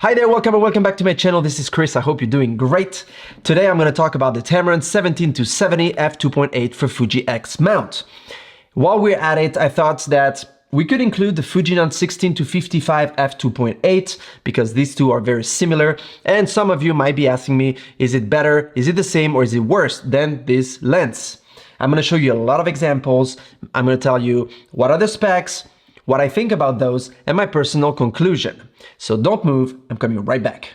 Hi there, welcome back to my channel. This is Chris. I hope you're doing great. Today I'm going to talk about the Tamron 17-70 f2.8 for Fuji X mount. While we're at it, I thought that we could include the Fujinon 16-55 f2.8 because these two are very similar. And some of you might be asking me, is it better, is it the same, or is it worse than this lens? I'm going to show you a lot of examples. I'm going to tell you what are the specs, what I think about those, and my personal conclusion. So don't move, I'm coming right back.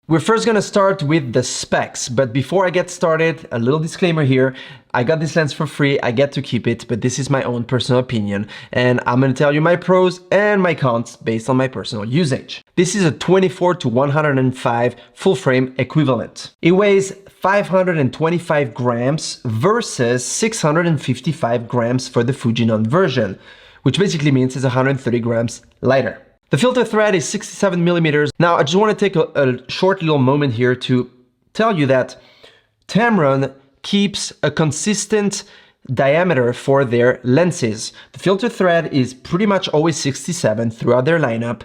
We're first gonna start with the specs, but before I get started, a little disclaimer here. I got this lens for free, I get to keep it, but this is my own personal opinion, and I'm gonna tell you my pros and my cons based on my personal usage. This is a 24-105 full frame equivalent. It weighs 525 grams versus 655 grams for the Fujinon version, which basically means it's 130 grams lighter. The filter thread is 67 millimeters. Now, I just want to take a short little moment here to tell you that Tamron keeps a consistent diameter for their lenses. The filter thread is pretty much always 67 throughout their lineup.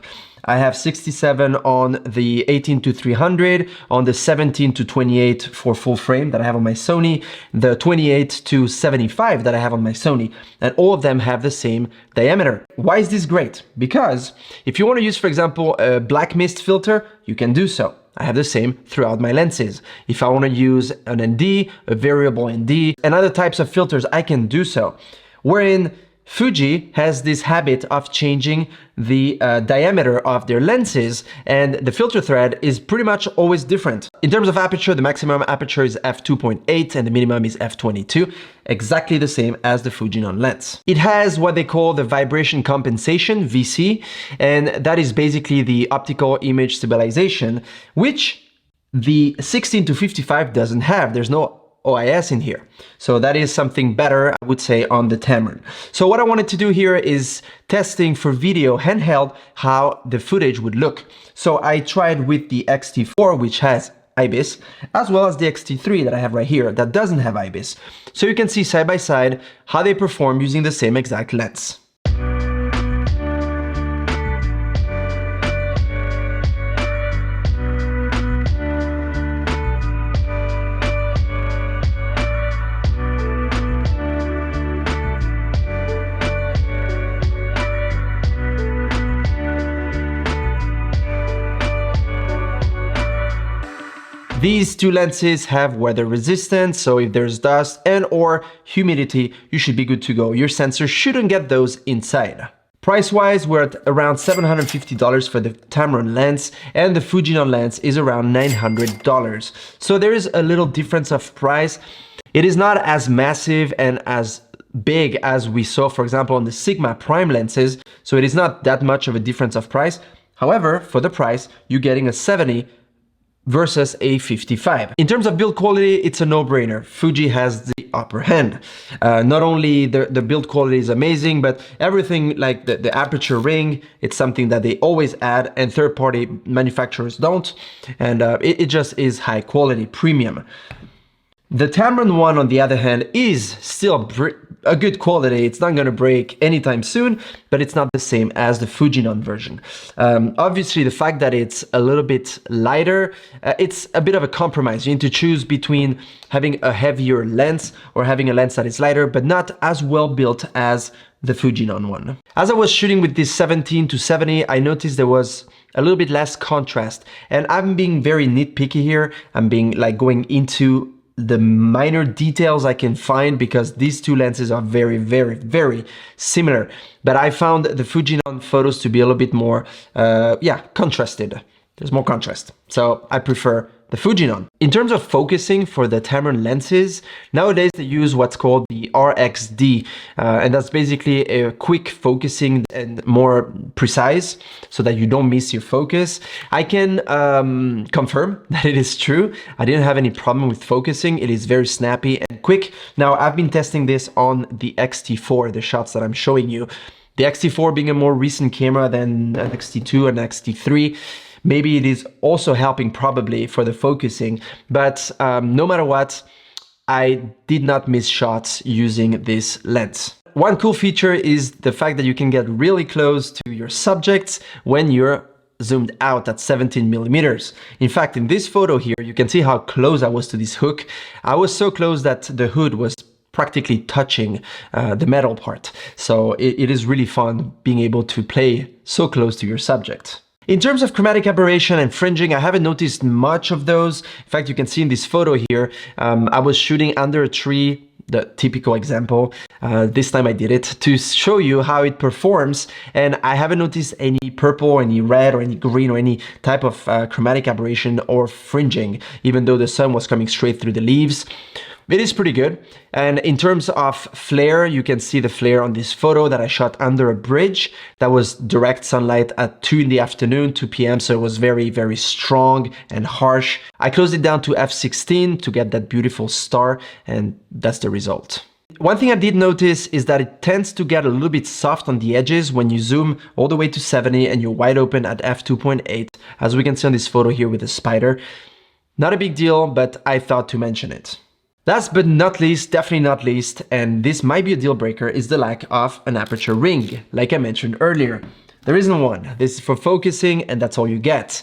I have 67 on the 18-300, on the 17-28 for full frame that I have on my Sony, the 28-75 that I have on my Sony, and all of them have the same diameter. Why is this great? Because if you want to use, for example, a black mist filter, you can do so. I have the same throughout my lenses. If I want to use an ND, a variable ND, and other types of filters, I can do so. Wherein Fuji has this habit of changing the diameter of their lenses, and the filter thread is pretty much always different. In terms of aperture, the maximum aperture is f2.8 and the minimum is f22, exactly the same as the Fujinon lens. It has what they call the vibration compensation, VC, and that is basically the optical image stabilization, which the 16-55 doesn't have. There's no OIS in here. So that is something better, I would say, on the Tamron. So what I wanted to do here is testing for video handheld how the footage would look. So I tried with the X-T4, which has IBIS, as well as the X-T3 that I have right here that doesn't have IBIS. So you can see side by side how they perform using the same exact lens. These two lenses have weather resistance, so if there's dust and or humidity, you should be good to go. Your sensor shouldn't get those inside. Price-wise, we're at around $750 for the Tamron lens, and the Fujinon lens is around $900. So there is a little difference of price. It is not as massive and as big as we saw, for example, on the Sigma Prime lenses, so it is not that much of a difference of price. However, for the price, you're getting a 70 versus a 55. In terms of build quality, it's a no-brainer. Fuji has the upper hand. Not only the build quality is amazing, but everything like the Aperture Ring, it's something that they always add and third-party manufacturers don't. And it just is high quality, premium. The Tamron one, on the other hand, is still a good quality. It's not going to break anytime soon, but it's not the same as the Fujinon version. Obviously, the fact that it's a little bit lighter, it's a bit of a compromise. You need to choose between having a heavier lens or having a lens that is lighter, but not as well built as the Fujinon one. As I was shooting with this 17-70, I noticed there was a little bit less contrast, and I'm being very nitpicky here. I'm being like going into the minor details I can find because these two lenses are very, very, very similar. But I found the Fujinon photos to be a little bit more, contrasted. There's more contrast. So I prefer the Fujinon. In terms of focusing for the Tamron lenses, nowadays they use what's called the RXD, and that's basically a quick focusing and more precise so that you don't miss your focus. I can confirm that it is true. I didn't have any problem with focusing. It is very snappy and quick. Now, I've been testing this on the X-T4, the shots that I'm showing you. The X-T4 being a more recent camera than an X-T2 and X-T3. Maybe it is also helping probably for the focusing, but no matter what, I did not miss shots using this lens. one cool feature is the fact that you can get really close to your subjects when you're zoomed out at 17 millimeters. In fact, in this photo here, you can see how close I was to this hook. I was so close that the hood was practically touching the metal part. So it is really fun being able to play so close to your subject. In terms of chromatic aberration and fringing, I haven't noticed much of those. In fact, you can see in this photo here, I was shooting under a tree, the typical example. This time I did it to show you how it performs, and I haven't noticed any purple, any red, or any green, or any type of chromatic aberration or fringing, even though the sun was coming straight through the leaves. It is pretty good. And in terms of flare, you can see the flare on this photo that I shot under a bridge. That was direct sunlight at 2 in the afternoon, 2 p.m. So it was very, very strong and harsh. I closed it down to f16 to get that beautiful star, and that's the result. One thing I did notice is that it tends to get a little bit soft on the edges when you zoom all the way to 70 and you're wide open at f2.8, as we can see on this photo here with the spider. Not a big deal, but I thought to mention it. Last but not least, definitely not least, and this might be a deal breaker, is the lack of an aperture ring, like I mentioned earlier. There isn't one. This is for focusing, and that's all you get.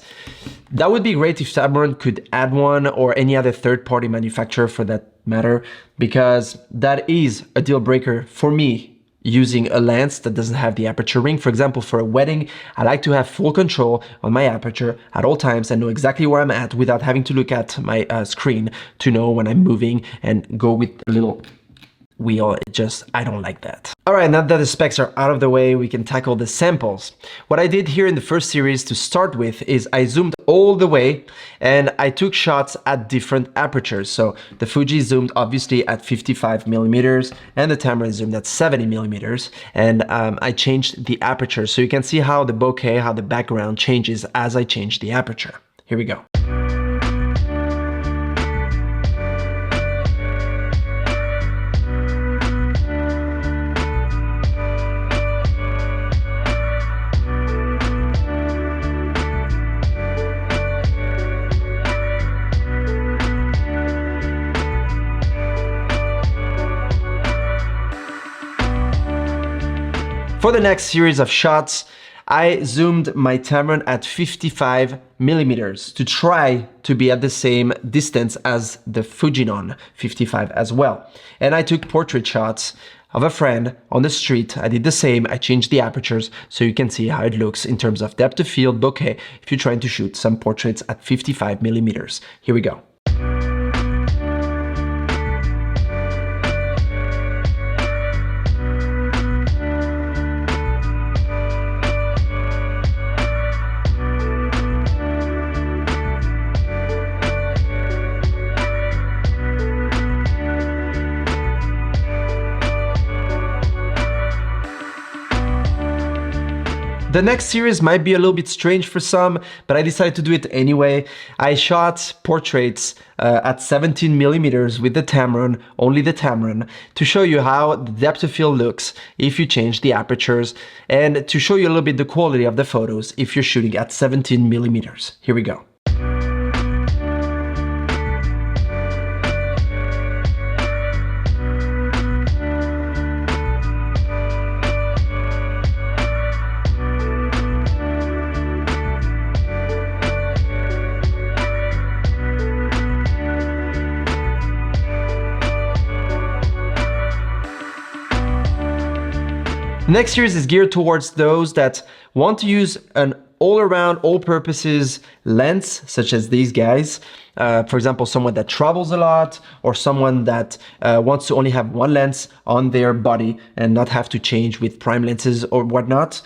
That would be great if Tamron could add one, or any other third-party manufacturer for that matter, because that is a deal breaker for me. Using a lens that doesn't have the aperture ring. For example, for a wedding, I like to have full control on my aperture at all times and know exactly where I'm at without having to look at my screen to know when I'm moving and go with a little wheel. I don't like that. All right, now that the specs are out of the way, we can tackle the samples. What I did here in the first series to start with is I zoomed all the way and I took shots at different apertures. So the Fuji zoomed obviously at 55 millimeters and the Tamron zoomed at 70 millimeters. And I changed the aperture so you can see how the bokeh, how the background changes as I change the aperture. Here we go. For the next series of shots, I zoomed my Tamron at 55 millimeters to try to be at the same distance as the Fujinon 55 as well. And I took portrait shots of a friend on the street. I did the same. I changed the apertures so you can see how it looks in terms of depth of field, bokeh, if you're trying to shoot some portraits at 55 millimeters. Here we go. The next series might be a little bit strange for some, but I decided to do it anyway. I shot portraits at 17 millimeters with the Tamron, only the Tamron, to show you how the depth of field looks if you change the apertures, and to show you a little bit the quality of the photos if you're shooting at 17 millimeters. Here we go. The next series is geared towards those that want to use an all-around, all-purposes lens, such as these guys. For example, someone that travels a lot, or someone that wants to only have one lens on their body and not have to change with prime lenses or whatnot.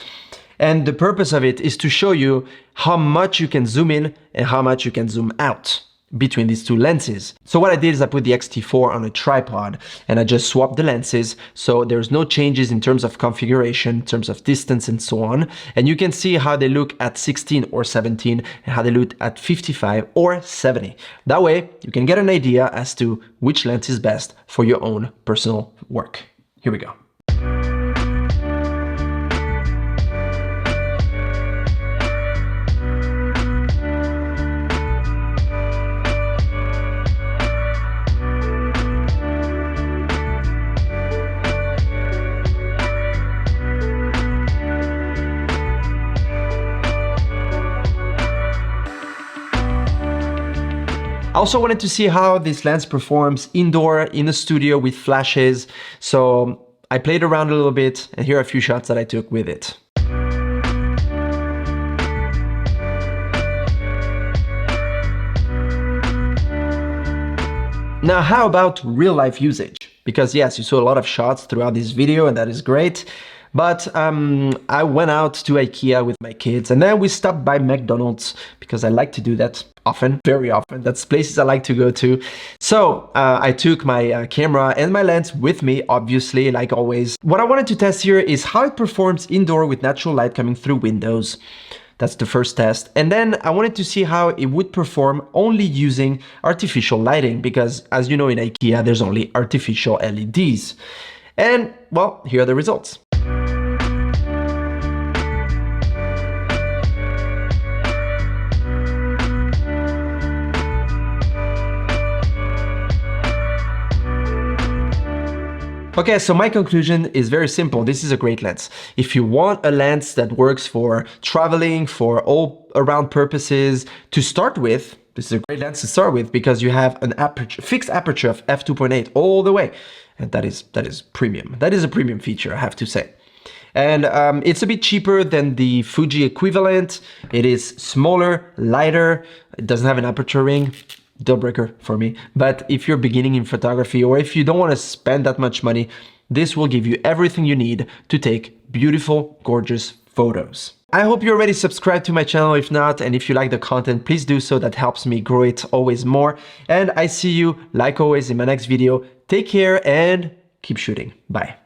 And the purpose of it is to show you how much you can zoom in and how much you can zoom out between these two lenses. So what I did is I put the X-T4 on a tripod and I just swapped the lenses, so there's no changes in terms of configuration, in terms of distance and so on. And you can see how they look at 16 or 17 and how they look at 55 or 70. That way you can get an idea as to which lens is best for your own personal work. Here we go. I also wanted to see how this lens performs indoor in the studio with flashes. So I played around a little bit, and here are a few shots that I took with it. Now, how about real life usage? Because yes, you saw a lot of shots throughout this video, and that is great. But I went out to IKEA with my kids, and then we stopped by McDonald's because I like to do that often, very often. That's places I like to go to. So I took my camera and my lens with me, obviously, like always. What I wanted to test here is how it performs indoor with natural light coming through windows. That's the first test. And then I wanted to see how it would perform only using artificial lighting, because as you know, in IKEA, there's only artificial LEDs. And well, here are the results. Okay, so my conclusion is very simple. This is a great lens. If you want a lens that works for traveling, for all around purposes, to start with, this is a great lens to start with because you have an fixed aperture of f2.8 all the way. And that is premium. That is a premium feature, I have to say. And it's a bit cheaper than the Fuji equivalent. It is smaller, lighter. It doesn't have an aperture ring. Deal breaker for me. But if you're beginning in photography, or if you don't want to spend that much money, this will give you everything you need to take beautiful, gorgeous photos. I hope you're already subscribed to my channel. If not, and if you like the content, please do so. That helps me grow it always more. And I see you, like always, in my next video. Take care and keep shooting. Bye.